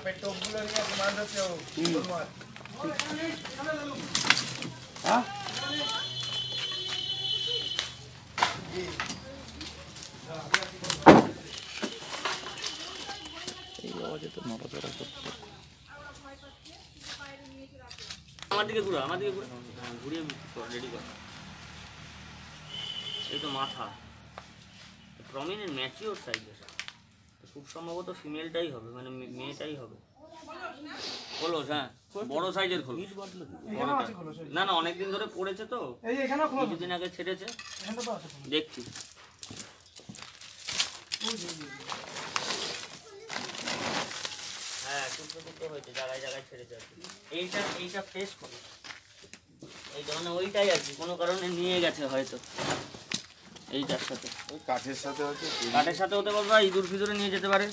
চাপের টোপগুলো নিয়ে কমান্ড হচ্ছে ও হ্যাঁ এই আওয়াজে তো নড়াচড়া করছে। আমার দিকে ঘুরো, আমার দিকে ঘুরো, ঘুরিয়ে রেডি কর। এই তো মাথা প্রমিনেন্ট ম্যাচিওর সাইজের, খুব সম্ভবত ফিমেলটাই হবে, মানে মেয়েটাই হবে। খোলস, হ্যাঁ বড় সাইজের খোলস। না না অনেকদিন ধরে পড়েছে তো, কিছুদিন আগে ছেড়েছে, দেখছি। হ্যাঁ টুকরো টুকরো হয়েছে, জায়গায় জায়গায় ছেড়েছে আর কি। এইটা ফ্রেশ করে এইটা মানে ওইটাই আর কি, কোনো কারণে নিয়ে গেছে হয়তো এইটার সাথে। কাঠের সাথে হচ্ছে, কাঠের সাথে হতে পারবে, ইঁদুর ফিদুরে নিয়ে যেতে পারে।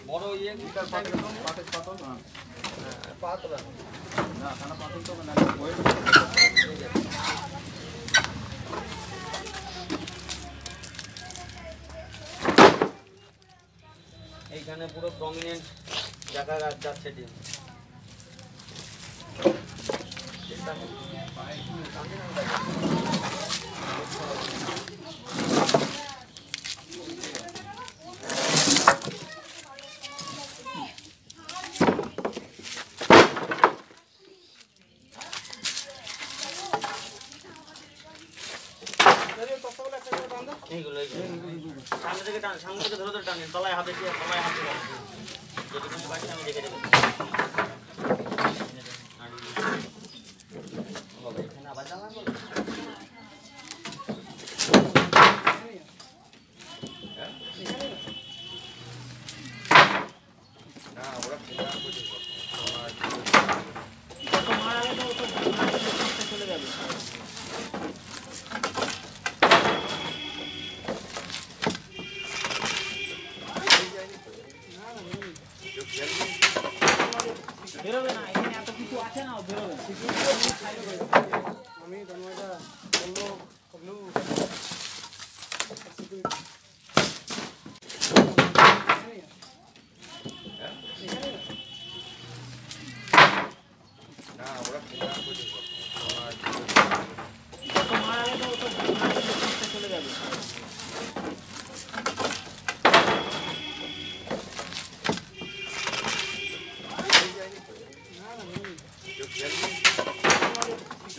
বড় ইয়ে পাতল না খানা পাতল তো না এইখানে পুরো প্রমিনেন্ট দেখা যাচ্ছে ডিম। এইগুলো সামনে থেকে টান, সামনে থেকে ধরে ধরে টানেন, তলায় হাতে দিয়ে, তলায় হাতে যেটুকুনি পাচ্ছি আমি দেখে দেবো। এখানে আবার জানা বলো না ওরা চলে যাবে। বেরোবে না, এখানে এত কিছু আছে না, বেরোবে। আমি ধন্যবাদ বললো কবলু না ওরা মারা গেলে ও তো চলে যাবে।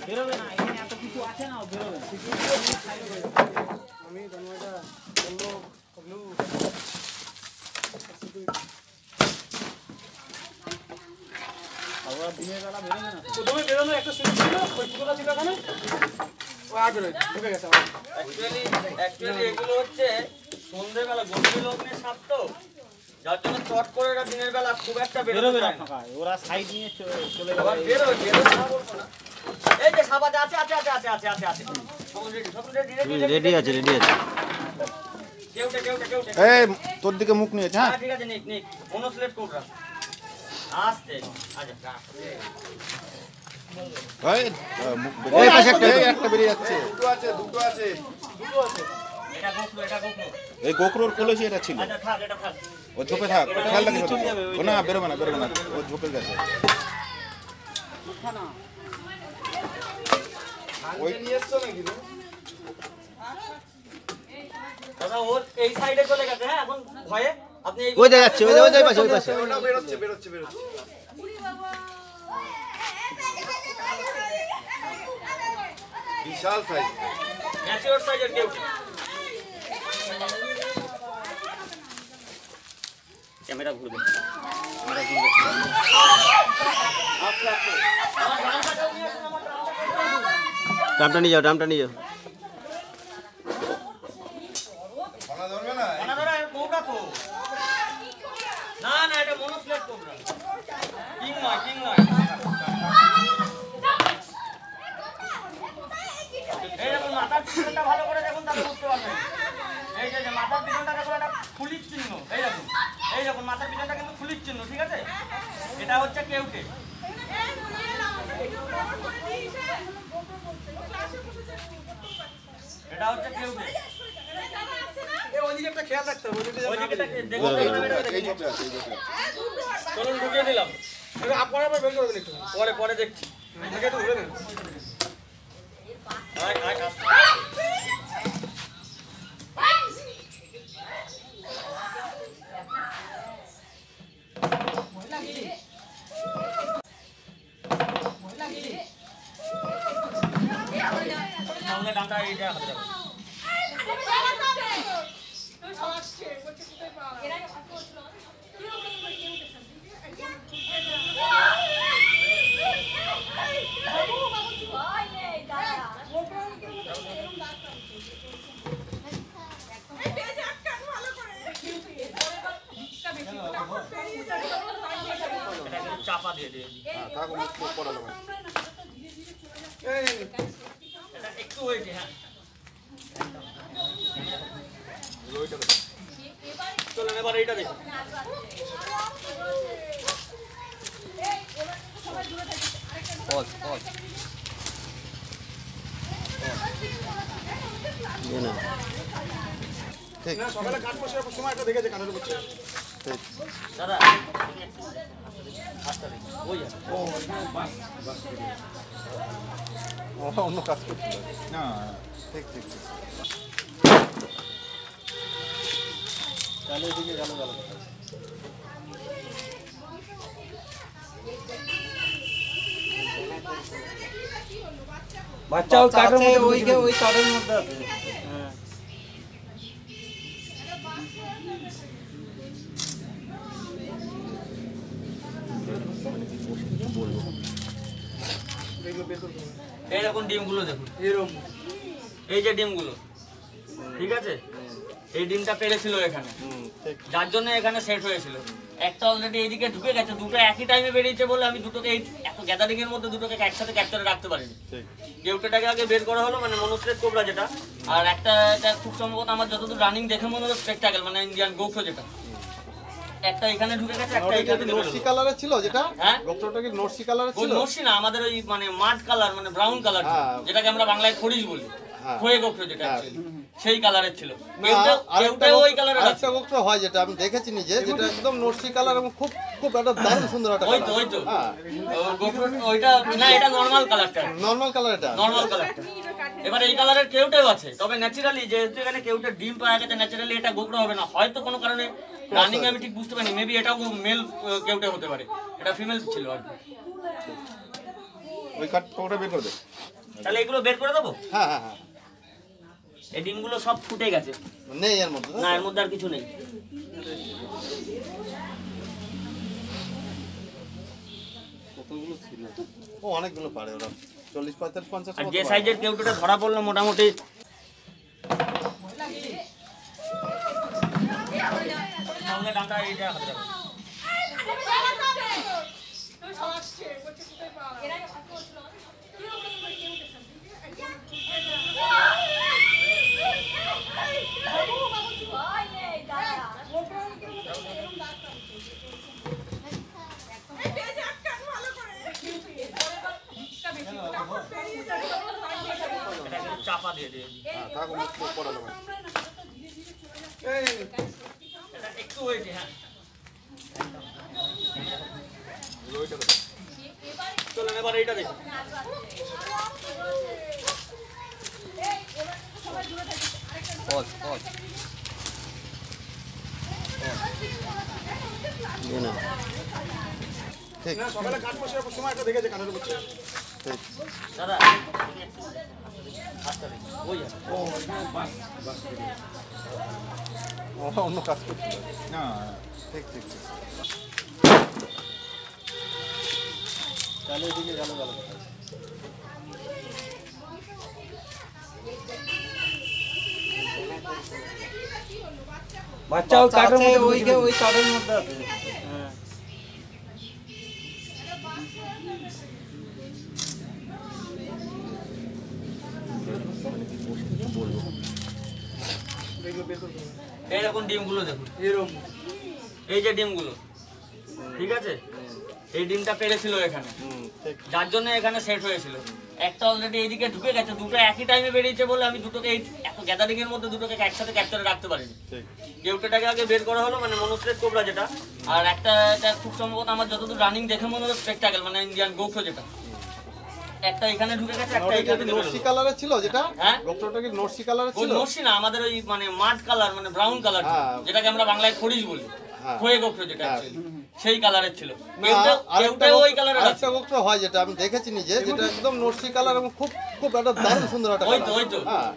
বেরোবে না, এখানে এত কিছু আছে না, বেরোবে। আমি ধন্যবাদ বললো কবলু আবার দিনের বেলা বেরোবে না। প্রথমে বেরোনো একটা সুযোগ ছিল, ওই ফুটোটা ছিল ওখানে, ও আর বেরোয় ঢুকে গেছে আমার। অ্যাকচুয়ালি এগুলো হচ্ছে সন্ধ্যেবেলা গভীর লগ্নের সাপ তো, যার জন্য চট করে এরা দিনের বেলা খুব একটা বেরোবে না। ওরা সাইড নিয়ে চলে আবার যাবে। বেরোবে না বলবো না। এই যে সাপ আছে, আছে আছে আছে আছে আছে আছে সব রেডি রেডি আছে, রেডি আছে। কেউটে এই তোর দিকে মুখ নিয়েছে। হ্যাঁ হ্যাঁ ঠিক আছে, নিক নিক মনোসলেট কোবরা আস্তে। আচ্ছা এই মুখ বেরিয়ে পাশে একটা বেরিয়ে যাচ্ছে। দুটো আছে এটা গোকলো এই গোকরোর কলেজে এটা ছিল। আচ্ছা থাক, এটা থাক। ও ঝোপে থাক, খেয়াল রাখিস। ও না বেরোবে না, ও ঝোপে গেছে। ওই নিয়ে এসছো নাকি? দাদা ওর এই সাইডে চলে গেছে। হ্যাঁ এখন ভয়ে আপনি এই ওই যাচ্ছে, ওই পাশে, ওই পাশে। ওটা বেরোচ্ছে। বিশাল সাইজ, ম্যাচিওর সাইজের কেউ ক্যামেরা ঘুরবে, ডামটা নিয়ে যাও, ডামটা নিয়ে যাও। খানা ধরবে না। কোবরা তো না না, এটা মনোসলেট কোবরা, কিং নয়। এই দেখুন মাথার পিছনটা ভালো করে দেখুন, তাহলে বুঝতে পারবেন। এই যে মাথার পিছনটা দেখুন, একটা ফুলির চিহ্ন। এই দেখুন মাথার পিছনটা কিন্তু ফুলির চিহ্ন, ঠিক আছে? এটা হচ্ছে কেউটে। এটা হচ্ছে কেউটে। ওইদিকে একটা খেয়াল রাখতে হবে, ওইদিকে দেখো এই ঝোপটা আছে, এই ঝোপটা আছে। চলুন ঢুকিয়ে দিলাম। আপনারা আবার বের করবেন একটু। পরে দেখছি। আগে তো ধরে নেন। আয় আয় আস্তে। সঙ্গে ডান্ডা এইটা হাতে রাখো। চাপা দিয়ে দিয়ে হ্যাঁ, থাকুক, মুখ পড়া যাবে না। এটা একটু হয়েছে। হ্যাঁ ওইটা দেখো। চলুন এবার এইটা দেখো। ঠিক, না, সকালে কাঠ বসার সময় একটা দেখেছে কানের উপর ছিল। ঠিক। দাদা আচ্ছা ওই যাবে। অন্য কাজ করছিল। না, ঠিক ঠিক ঠিক। তাহলে এদিকে গেল। বাচ্চা ওই কাঠের মধ্যে ওই কাঠের মধ্যে আছে। এই দেখুন ডিমগুলো দেখুন। এরকম এই যে ডিমগুলো, ঠিক আছে, এই ডিমটা পেরেছিল এখানে, ঠিক। যার জন্য এখানে সেট হয়েছিল। একটা অলরেডি এইদিকে ঢুকে গেছে, দুটো একই টাইমে বেরিয়েছে বলে আমি দুটোকে এই এত গ্যাদারিং এর মধ্যে দুটোকে একসাথে ক্যাপচারে রাখতে পারিনি। ঠিক। কেউটাকে আগে বের করা হলো, মানে মনোস্ট্রেট কোবরা যেটা, আর একটা এটা খুব সম্ভবত আমার যতদূর রানিং দেখে মনে হলো স্পেকটাকেল, মানে ইন্ডিয়ান গোখো যেটা। একটা এখানে ঢুকে গেছে, একটা এখানে নরসি কালারের ছিল যেটা? হ্যাঁ? গোপ্রটা কি নরসি কালারের ওই ছিল? নরসি না, আমাদের ওই মানে মাড কালার, মানে ব্রাউন কালার, হ্যাঁ। যেটাকে আমরা বাংলায় খরিজ বলি, হ্যাঁ। খয়ে গোখো যেটা হ্যাঁ। actually, সেই কালারের ছিল। না, কেউটাও ওই কালারের আছে। আরেকটা গোপ্র হয় যেটা আমি দেখেছি নিজে, যেটা একদম নরসি কালার এবং খুব খুব একটা দারুণ সুন্দর একটা ওই তো কালার। ওই তো হ্যাঁ, ওইটা না, এটা নর্মাল কালারটা, নরমাল কালার এটা। নর্মাল কালারটা। এবার এই কালারের কেউটেও আছে, তবে ন্যাচারালি যেহেতু এখানে কেউটের ডিম পাওয়া গেছে, ন্যাচারালি এটা গোকরা হবে না, হয়তো কোনো কারণে রানিং আমি ঠিক বুঝতে পারিনি, মেবি এটাও মেল কেউটে হতে পারে, এটা ফিমেল ছিল আর কি। ওই কাঠ ওটা বের করে দে। তাহলে এগুলো বের করে দেবো। হ্যাঁ হ্যাঁ হ্যাঁ, এই ডিমগুলো সব ফুটে গেছে, নেই এর মধ্যে। না এর মধ্যে আর কিছু নেই। ও অনেকগুলো পারে ওরা, 40, 45, 50 আর মতো যে পারে। সাইজের কেউটটা ধরা পড়লো মোটামুটি সঙ্গে ডান্ডা এইটা হাতে রাখো। এটা একটু চাপা দিয়ে দিয়ে হ্যাঁ, থাকুক, মুখ পড়া যাবে না। এটা একটু হয়েছে। হ্যাঁ ওইটা দেখো। চলুন এবার এইটা দেখো। ঠিক, না, সকালে কাঠ বসার সময় একটা দেখেছে কানের উপর ছিল। ঠিক। দাদা আচ্ছা ওই যাবে। অন্য কাজ করছিল। না, ঠিক ঠিক ঠিক। তাহলে এদিকে গেল। বাচ্চা ওই কাঠের মধ্যে ওই কাঠের মধ্যে আছে। এই দেখুন ডিমগুলো দেখুন, এরকম এই যে ডিমগুলো, ঠিক আছে, এই ডিমটা পেরেছিল এখানে, ঠিক। যার জন্য এখানে সেট হয়েছিল। একটা অলরেডি এইদিকে ঢুকে গেছে, দুটো একই টাইমে বেরিয়েছে বলে আমি দুটোকে এই এত গ্যাদারিং এর মধ্যে দুটোকে একসাথে ক্যাপচারে রাখতে পারিনি। ঠিক। কেউটাকে আগে বের করা হলো, মানে মনোস্ট্রেট কোবরা যেটা, আর একটা এটা খুব সম্ভবত আমার যতদূর রানিং দেখে মনে হলো স্পেকটাকেল মানে ইন্ডিয়ান গোখো যেটা, একটা এখানে ঢুকে গেছে, একটা ওটা এখানে কি ঢুকে নরসি গেল। কালারের ছিল যেটা? হ্যাঁ? গোপ্রটা কি নরসি কালারের ওই ছিল? নরসি না, আমাদের ওই মানে মাড কালার মানে ব্রাউন কালার, হ্যাঁ। যেটাকে আমরা বাংলায় খরিজ বলি, হ্যাঁ। খয়ে গোখো যেটা হ্যাঁ। actually, সেই কালারের ছিল। না, কেউটাও ওই কালারের আছে। আরেকটা গোপ্র হয় যেটা আমি দেখেছি নিজে, যেটা একদম নরসি কালার এবং খুব খুব একটা দারুণ সুন্দর একটা ওই তো কালার। ওই তো হ্যাঁ,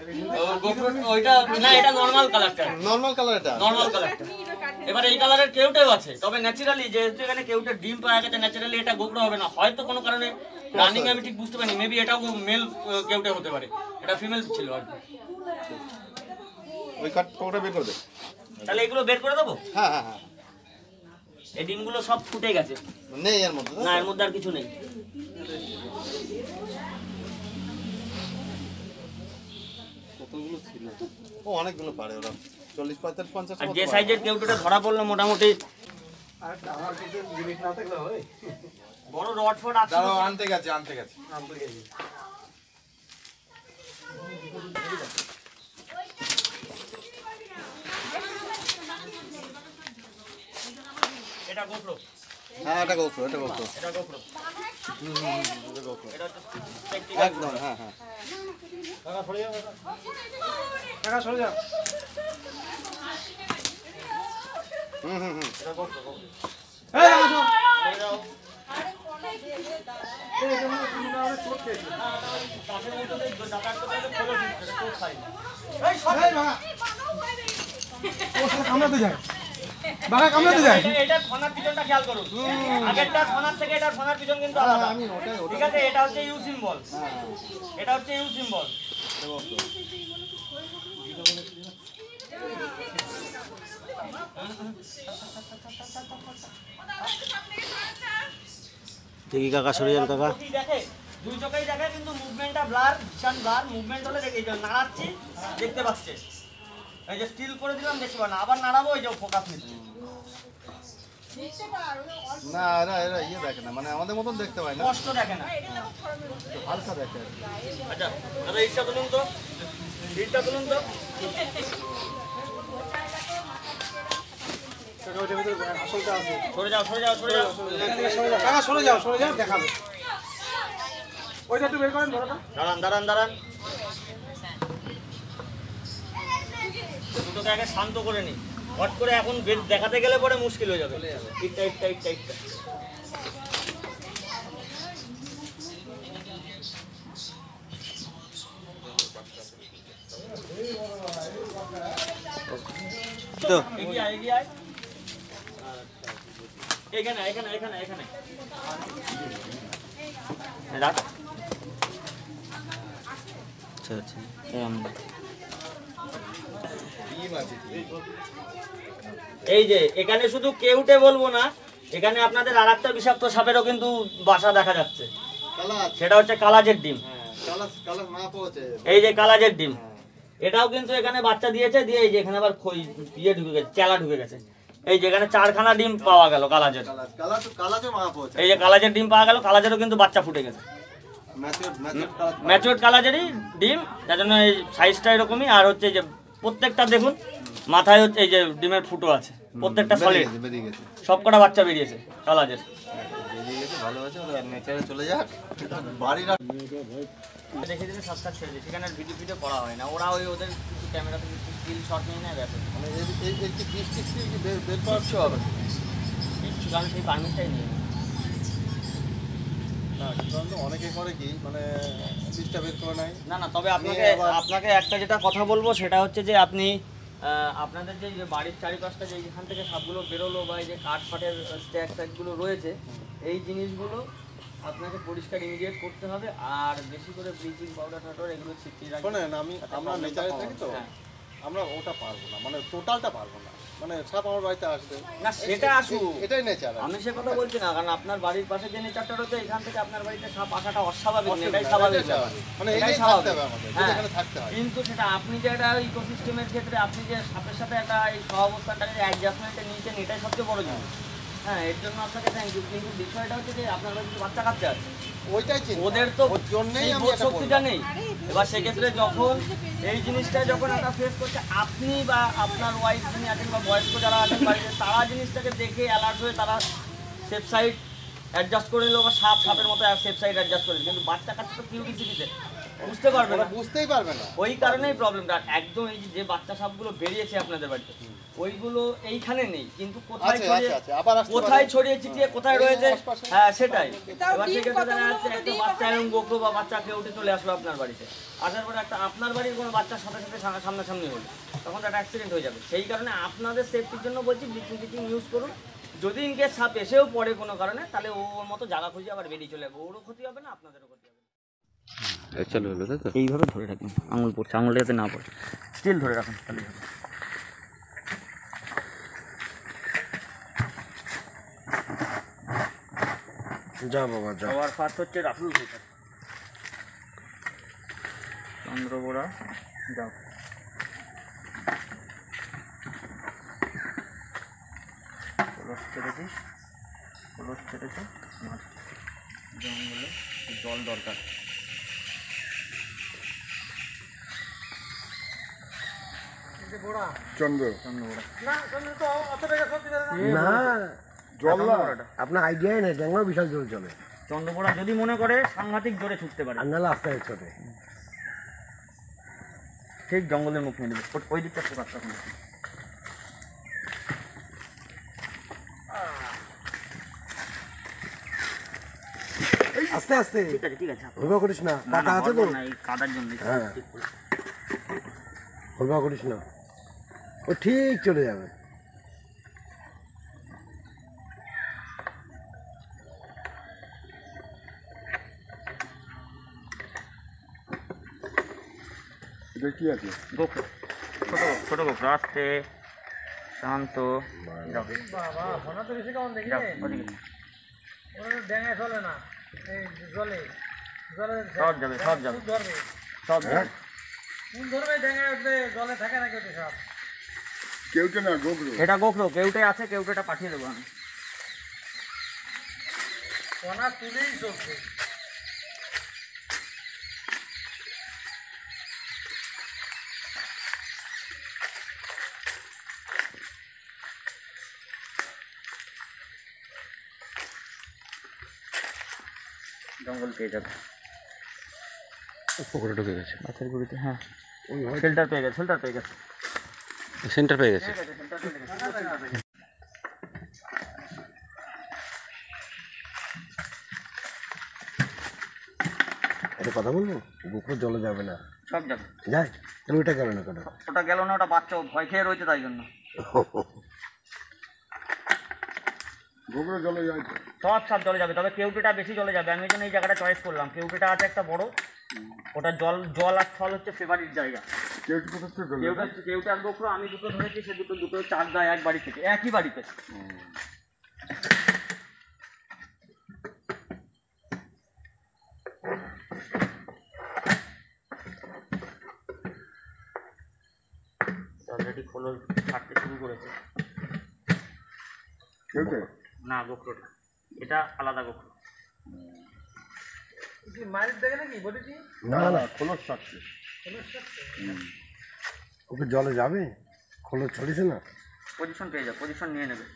ওইটা না, এটা নর্মাল কালারটা, নরমাল কালার এটা। নর্মাল কালারটা। এবার এই কালারের কেউটাও আছে, তবে ন্যাচারালি যেহেতু এখানে কেউটা ডিম পাওয়া গেছে, ন্যাচারালি এটা গোকরা হবে না, হয়তো কোনো কারণে রানিং আমি ঠিক বুঝতে পারিনি, মেবি এটাও মেল কেউটা হতে পারে, এটা ফিমেল ছিল আর কি। ওই কাঠটা বের করে দে। তাহলে এগুলো বের করে দেবো। হ্যাঁ হ্যাঁ হ্যাঁ, এই ডিমগুলো সব ফুটে গেছে, নেই এর মধ্যে। না এর মধ্যে আর কিছু নেই। কতগুলো ছিল? ও অনেকগুলো পারে ওরা, 40 45 50। আর যে সাইজের কেউটা ধরা পড়লো মোটামুটি বড় রড ফড আছে। আনতে গেছে। এটা গোপ্রো, হ্যাঁ এটা গোপ্র। এটা গোপ্রো, এটা গোপ্র। এটা হচ্ছে spectacle একদম, হ্যাঁ হ্যাঁ। টাকা সরে যাও। হুম হুম হুম। এটা গোপ্রো। এই আসো। সরে যাও। এই এটা মনে হয় চোট খেয়েছে। কাঠের মধ্যে দিয়ে ডাকাত করে খোলো ঠিক, এটা খুব খাই। এই বাবা। ও সালা কামড়াতে যায়। বাঘা কামড়াতে যায়। এটা ফোনার পিছনটা খেয়াল করুন, আগেরটা ফোনার থেকে এটা ফোনার পিছন কিন্তু আলাদা। আমি ওটাই ঠিক আছে, এটা হচ্ছে ইউ সিম্বল, এটা হচ্ছে ইউ সিম্বল। দেখি কাকা সরে যান কাকা। কি দেখে, দুই চোখেই দেখে, কিন্তু মুভমেন্টটা ব্লার, ভীষণ ব্লার। মুভমেন্ট হলে দেখে, এই যে নাড়াচ্ছি দেখতে পাচ্ছে, এই যে স্টিল করে দিলাম দেখতে পারে না, আবার নাড়াবো এই যে ফোকাস নিচ্ছে। না এরা এরা ইয়ে দেখে না, মানে আমাদের মতন দেখতে পায় না, কষ্ট দেখে না। হালকা দেখে। আচ্ছা দাদা ইটটা তুলুন তো, ইটটা তুলুন তো। টাকা ওইটার ভিতরে আসলটা আছে। সরে যাও, সরে যাও, সরে যাও। টাকা সরে যাও দেখাবে। ওইটা একটু বের করেন বড়টা। দাঁড়ান দাঁড়ান দাঁড়ান, দুটোকে আগে শান্ত করে নি, হট করে এখন দেখাতে গেলে পরে মুশকিল হয়ে যাবে। ইটটা ইটটা ইটটা ইটটা তো এগিয়ে আয়, এগিয়ে আয়। এখানে এখানে এখানে এখানে রাখ। আচ্ছা আচ্ছা। এই যে এখানে শুধু কেউটে বলবো না, এখানে আপনাদের আর একটা বিষাক্ত সাপেরও কিন্তু বাসা দেখা যাচ্ছে, কালার। সেটা হচ্ছে কালাজের ডিম। হ্যাঁ, কালার না পড়েছে। এই যে কালাজের ডিম, এটাও কিন্তু এখানে বাচ্চা দিয়েছে, দিয়ে এই যে এখানে আবার ইয়ে ঢুকে গেছে, চেলা ঢুকে গেছে। এই যে এখানে 4খানা ডিম পাওয়া গেল কালাজের। কালারও মা পড়েছে। এই যে কালাজের ডিম পাওয়া গেল, কালাজেরও কিন্তু বাচ্চা ফুটে গেছে। ম্যাচিওর কালাজেরই ডিম, যার জন্য এই সাইজটা এরকমই। আর হচ্ছে যে প্রত্যেকটা দেখুন মাথায় হচ্ছে এই যে ডিমের ফুটো আছে, প্রত্যেকটা সলিড, বেরিয়ে গেছে। সবকটা বাচ্চা বেরিয়েছে কালাজের। বেরিয়ে গেছে, ভালো আছে, ওরা নেচারে চলে যাক। বাড়ির দেখে দিলে সাবস্ক্রাইব ছেড়ে দিই, সেখানে ভিডিও ভিডিও করা হয় না, ওরা ওই ওদের কিছু ক্যামেরাতে কিছু স্টিল শট নিয়ে নেয় ব্যাপার, মানে এই কি ডিস্ট্রিক্ট কি বের পাওয়া কিচ্ছু হবে না। কিচ্ছু, কারণ সেই পারমিটটাই নেই। না, সাধারণত অনেকে করে কি মানে ডিস্ট্রিক্ট বের করে নাই। না না, তবে আপনাকে আপনাকে একটা যেটা কথা বলবো সেটা হচ্ছে যে আপনি আপনাদের যে বাড়ির চারিপাশটা যে এখান থেকে সাপগুলো বেরোলো বা এই যে কাঠ ফাটের স্ট্যাক ট্যাকগুলো রয়েছে, এই জিনিসগুলো আপনাকে পরিষ্কার ইমিডিয়েট করতে হবে। আর বেশি করে ব্লিচিং পাউডার টাউডার এগুলো ছিটিয়ে রাখবেন। শোনেন, আমরা নেচারে থাকি তো, হ্যাঁ। আমরা ওটা পারবো না, মানে টোটালটা পারবো না, মানে সাপ আমার বাড়িতে আসবে না সেটা আসুক, এটাই নেচার। আমি সে কথা বলছি না, কারণ আপনার বাড়ির পাশে যে নেচারটা রয়েছে এখান থেকে আপনার বাড়িতে সাপ আসাটা অস্বাভাবিক না, এটাই স্বাভাবিক ব্যাপার। মানে এটাই এটাই স্বাভাবিক। থাকতে হবে আমাদের, হ্যাঁ। এখানে থাকতে হয়। কিন্তু সেটা আপনি যে একটা ইকোসিস্টেমের ক্ষেত্রে আপনি যে সাপের সাথে একটা এই সহাবস্থানটাকে অ্যাডজাস্টমেন্টে নিয়েছেন, এটাই সবচেয়ে বড় জিনিস। হ্যাঁ এর জন্য আপনাকে থ্যাংক ইউ, কিন্তু বিষয়টা হচ্ছে যে আপনার কাছে বাচ্চা কাচ্চা আছে, ওইটাই চিন্তা। ওদের তো ওর জন্যই সেই আমি বোধ এটা শক্তিটা বললাম। নেই। এবার সেক্ষেত্রে যখন এই জিনিসটা যখন একটা ফেস করছে, আপনি বা আপনার ওয়াইফ যিনি আছেন বা বয়স্ক যারা আছেন বাড়িতে, তারা জিনিসটাকে দেখে অ্যালার্ট হয়ে তারা সেফ সাইড অ্যাডজাস্ট করে নিল বা সাপের মতো সেফ সাইড অ্যাডজাস্ট করে নিল। কিন্তু বাচ্চা কাচ্চা তো কিউরিসিটিতে বুঝতে পারবে ওরা না, বুঝতেই পারবে না। ওই কারণেই প্রবলেমটা একদম। এই যে বাচ্চা সাপগুলো বেরিয়েছে আপনাদের বাড়িতে, ওইগুলো এইখানে নেই, কিন্তু কোথায় আছে, ছড়িয়ে আছে, আবার আসতে কোথায় পারে। ছড়িয়ে ছিটিয়ে কোথায় এই রয়েছে, আশপাশে। হ্যাঁ সেটাই। তাও এবার ডিম সেক্ষেত্রে দেখা কতগুলো যাচ্ছে মতো একটা ডিম বাচ্চা ওখানে? এবং গোকরো বা বাচ্চা কেউ উঠে চলে আসলো আপনার বাড়িতে, আসার পরে একটা আপনার বাড়ির কোনো বাচ্চার সাথে সাথে সামনাসামনি হলো, তখন তো একটা অ্যাক্সিডেন্ট হয়ে যাবে। সেই কারণে আপনাদের সেফটির জন্য বলছি ব্লিচিং ইউজ করুন। যদি ইনকেস সাপ এসেও পড়ে কোনো কারণে, তাহলে ওর মতো জায়গা খুঁজে আবার বেরিয়ে চলে যাবে, ওরও ক্ষতি হবে না, আপনাদেরও ক্ষতি হবে না। চালু হলো তাই তো? এইভাবে ধরে রাখুন, আঙুল পড়ছে, আঙুলটা যাতে না পড়ে, স্টিল ধরে রাখুন তাহলে হবে। যা বাবা যা। সবার ফার্স্ট হচ্ছে রাহুল ভূষণ, চন্দ্রবোড়া যাও। কলস ছেড়েছিস, কলস ছেড়েছে, মাছ জঙ্গলে জল দরকার। চন্দ্রবোড়া না জল না, আপনার আইডিয়াই নেই, জঙ্গল বিশাল জল চলে, চন্দ্রবোড়া যদি মনে করে সাংঘাতিক জোরে ছুটতে পারে, আর নাহলে আস্তে ছোটে। ঠিক জঙ্গলের মুখ নিয়ে দেবে, ওই দিকটা ফোকাস রাখুন। আস্তে আস্তে ঠিক আছে ঠিক আছে, হলবা করিস না, না কাটা না আছে তো, গড়বড় না, এই কাদার জন্য। হ্যাঁ। হলবা করিস না, ও ঠিক চলে যাবে। এটা কি আছে? গোখরো, ছোট গোখরো, আস্তে শান্ত। যাও। যাও, ওদিকে। সব যাবে সব যাবে সব যাবে। কেউটা না গোবর, এটা গোখরো, কেউটে আছে, কেউটেটা পাঠিয়ে দেবো আমি। জঙ্গল পেয়ে যাবে, পুকুরে ঢুকে গেছে, গাছের গুড়িতে। হ্যাঁ শেল্টার পেয়ে গেছে, শেল্টার পেয়ে গেছে, সেন্টার পেয়ে গেছে। শেল্টার পেয়ে গেছে। একটা কথা বলবো, গোবর জলে যাবে না, সব যাবে। যায় তাহলে ওইটা গেল না কেন? ওটা গেল না, ওটা বাচ্চা, ও ভয় খেয়ে রয়েছে তাই জন্য। গোবর জলে যায়, সব সব জলে যাবে, তবে কেউটেটা বেশি জলে যাবে। আমি এই জন্য এই জায়গাটা চয়েস করলাম, কেউটেটা আছে একটা বড়, ওটা জল আর স্থল হচ্ছে ফেভারিট জায়গা। কেউটা আর গোখরো আমি দুটো ধরেছি, সে দুটো চার গায়ে এক বাড়ি থেকে, একই বাড়িতে। অলরেডি খোলো ছাড়তে শুরু করেছে। না গোখরোটা, এটা আলাদা গোখরো। না না খোলস থাকছে, ওকে জলে যাবে, খোলস ছড়িয়েছে না, পজিশন পেয়ে যাবে, পজিশন নিয়ে নেবে।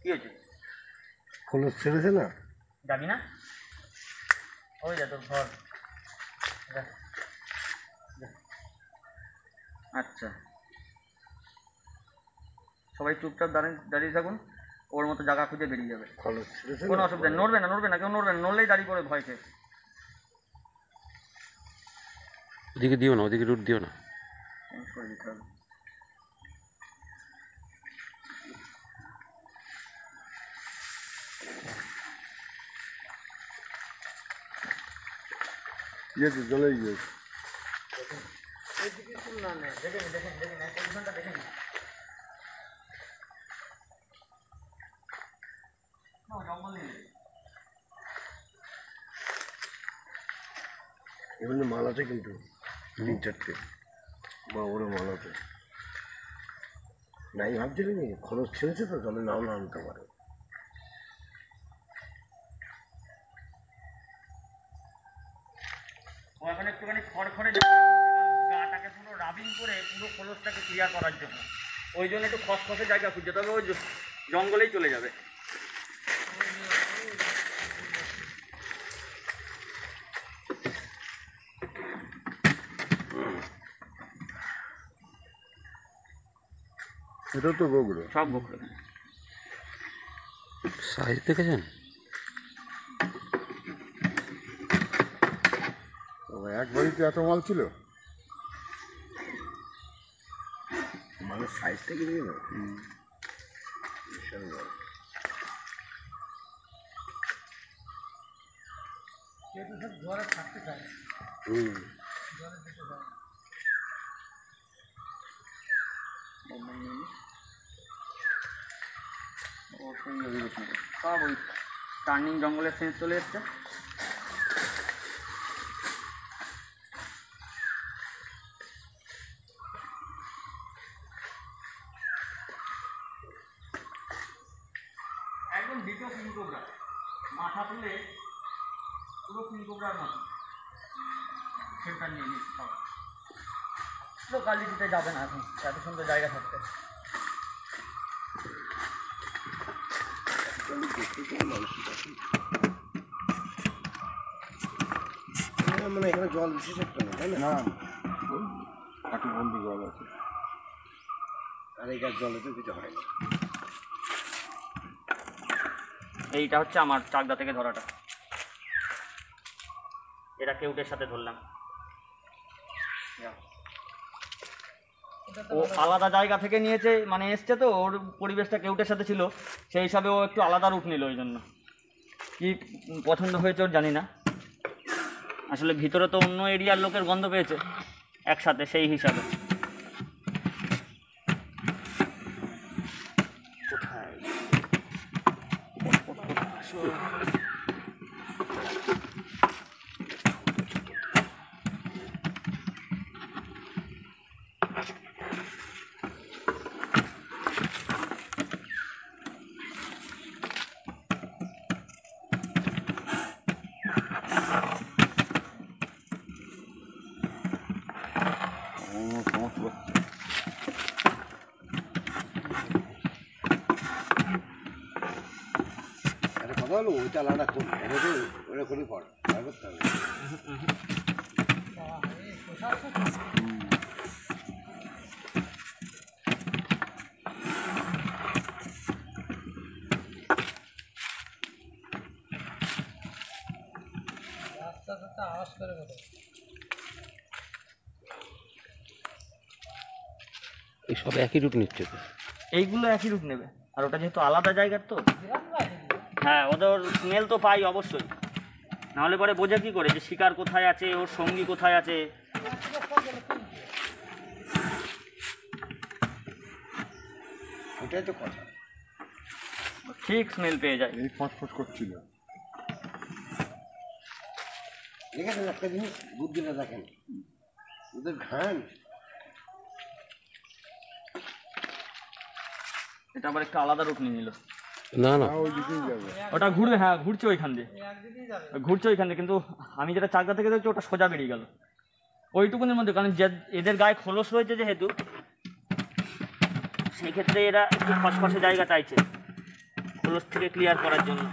কি হয়েছে, খোলস ছেড়েছে না, যাবি না? ওই যা তোর ঘর। যা। যা। আচ্ছা সবাই চুপচাপ দাঁড়িয়ে থাকুন, ওর মতো জায়গা খুঁজে বেরিয়ে যাবে, খোলস ছেড়েছে কোনো না, অসুবিধা নেই। নড়বে না, কেউ নড়বে না, নড়লেই দাঁড়িয়ে পড়ে ভয় খেয়ে। ওদিকে দিও না, ওদিকে রুট দিও না। চেঞ্জ করে দিতে হবে। গিয়েছে জলে গিয়েছে, এগুলো মাল আছে কিন্তু 3-4টে বড় বড় মাল আছে। নাই ভাবছিলি নি খরচ ছেড়েছে তো জলে নাও নামতে পারে। ও এখন একটুখানি খড়খড়ে গাটাকে পুরো রাবিং করে পুরো খোলসটাকে ক্লিয়ার করার জন্য, ওই জন্য একটু খসখসে জায়গা খুঁজছে, তবে ওই জঙ্গলেই চলে যাবে। এটা তো বগুড়ো, সব বকরে সাইজ দেখেছেন? এক বাড়িতে এত মাল ছিল, মালের সাইজটা কি দেখে না বিশাল বড়। ঘরে থাকতে চায়, সব ওই টার্নিং জঙ্গলের সেন্স চলে এসছে। একদম ডিটো কিংকোবরা, মাথা তুলে পুরো কিংকোবরার মতো সেন্টার নিয়ে নিচ্ছে সব। লোকালিটিতে যাবে না এখন, এত সুন্দর জায়গা থাকতে। মানে এখানে জল বিশেষ একটা নেই, তাই না? কাঠবন্দি জল আছে, আর এই গাছ জলে তো কিছু হয় না। এইটা হচ্ছে আমার চাকদা থেকে ধরাটা, এটা কেউটের সাথে ধরলাম। ও আলাদা জায়গা থেকে নিয়েছে, মানে এসছে তো, ওর পরিবেশটা কেউটের সাথে ছিল, সেই হিসাবে ও একটু আলাদা রূপ নিল। ওই জন্য কি পছন্দ হয়েছে ওর জানি না, আসলে ভিতরে তো অন্য এরিয়ার লোকের গন্ধ পেয়েছে একসাথে, সেই হিসাবে। একটা কথা হলো, ওইটা আলাদা করবে, ওটা করে পড় করতে হবে। রাস্তাটা আওয়াজ করে বলে এই সব একই রূপ নিচ্ছে তো। এইগুলো একই রূপ নেবে, আর ওটা যেহেতু আলাদা জায়গার তো, হ্যাঁ ওদের স্মেল তো পাই অবশ্যই, নাহলে পরে বোঝা কী করে যে শিকার কোথায় আছে, ওর সঙ্গী কোথায় আছে। ওটাই তো কথা, ঠিক স্মেল পেয়ে যায়। এই ফসফস করছিল। দেখেছেন একটা জিনিস, বুদ্ধিটা দেখেন, ওদের ঘ্রাণ। এটা আবার একটু আলাদা রূপ নিয়ে নিল। না না, ওটা ঘুরবে, হ্যাঁ ঘুরছে ওইখান দিয়ে, একদিনই যাবে। ঘুরছে ওইখান দিয়ে, কিন্তু আমি যেটা চাকদা থেকে দেখছি ওটা সোজা বেরিয়ে গেল ওইটুকুনের মধ্যে, কারণ যে এদের গায়ে খোলস রয়েছে যেহেতু, সেই ক্ষেত্রে এরা একটু খসখসে জায়গা চাইছে খোলস থেকে ক্লিয়ার করার জন্য।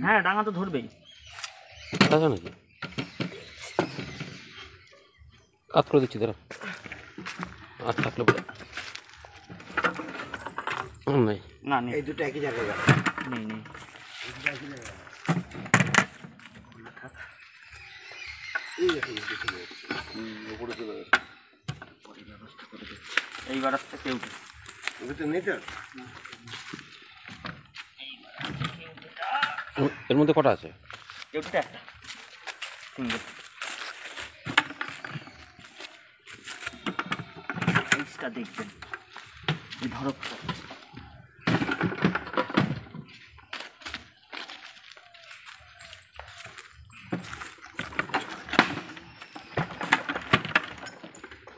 হ্যাঁ ডাঙা তো ধরবেই। আছে নাকি? কাজ করে দিচ্ছি দাঁড়া। আর থাকলে বলে নেই। না নেই এই দুটো একই জায়গায় যাবে। নেই নেই। এইবার আসছে কেউ ওকে তো নেই তো। এর মধ্যে কটা আছে? কেউটা একটা সিঙ্গেল। এইটা দেখবেন ধরো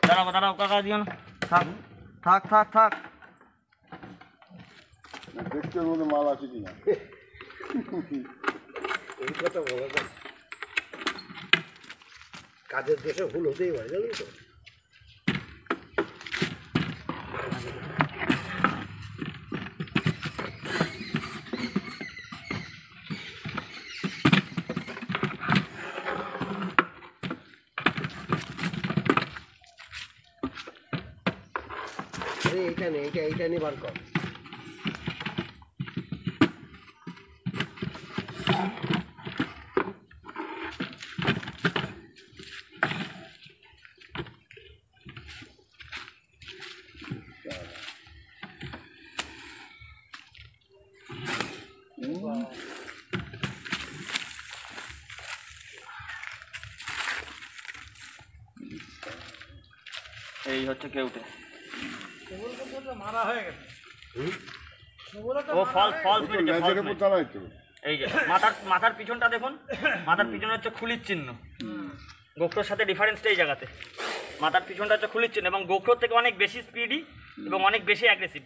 দাঁড়াবো দাঁড়াও কাকা দিও না, থাক থাক থাক থাক। দেখতে ওর মধ্যে মাল আছে কিনা। এই কথা বলা যায়, কাজের দেশে ভুল হতেই পারে জানেন তো। এইখানে এইটা নিয়ে বার কর। এই হচ্ছে কেউটে। মারা হয়ে গেছে। ও ফলস ফলস মেরেছে, false মেরেছে। চালাই তো এই যে মাথার পিছনটা দেখুন, মাথার পিছনে হচ্ছে খুলির চিহ্ন। গোখরোর সাথে ডিফারেন্সটা এই জায়গাতে, মাথার পিছনটা হচ্ছে খুলির চিহ্ন এবং গোখরোর থেকে অনেক বেশি স্পিডি এবং অনেক বেশি অ্যাগ্রেসিভ।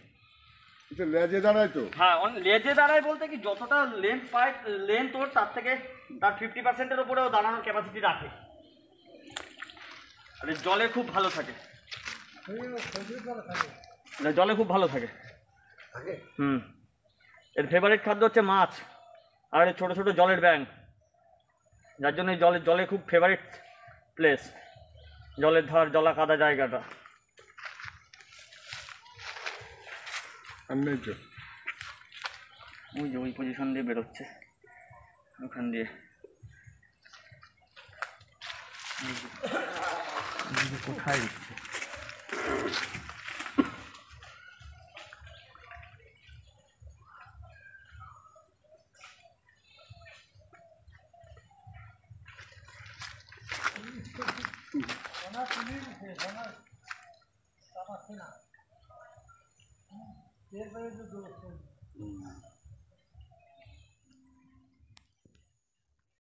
লেজে দাঁড়ায় তো। হ্যাঁ লেজে দাঁড়ায় বলতে কি যতটা লেন্থ পায়, লেন্থ ওর তার থেকে তার 50%-এর উপরেও দাঁড়ানোর ক্যাপাসিটি রাখে। আর এই জলে খুব ভালো থাকে, জলে খুব ভালো থাকে। এর ফেভারিট খাদ্য হচ্ছে মাছ আর এই ছোটো ছোটো জলের ব্যাঙ, যার জন্য এই জলে খুব ফেভারিট প্লেস, জলের ধার জলা কাদা জায়গাটা। ওই যে ওই পজিশন দিয়ে বেরোচ্ছে, ওখান দিয়ে কোথায় দিচ্ছে। এরপরে তো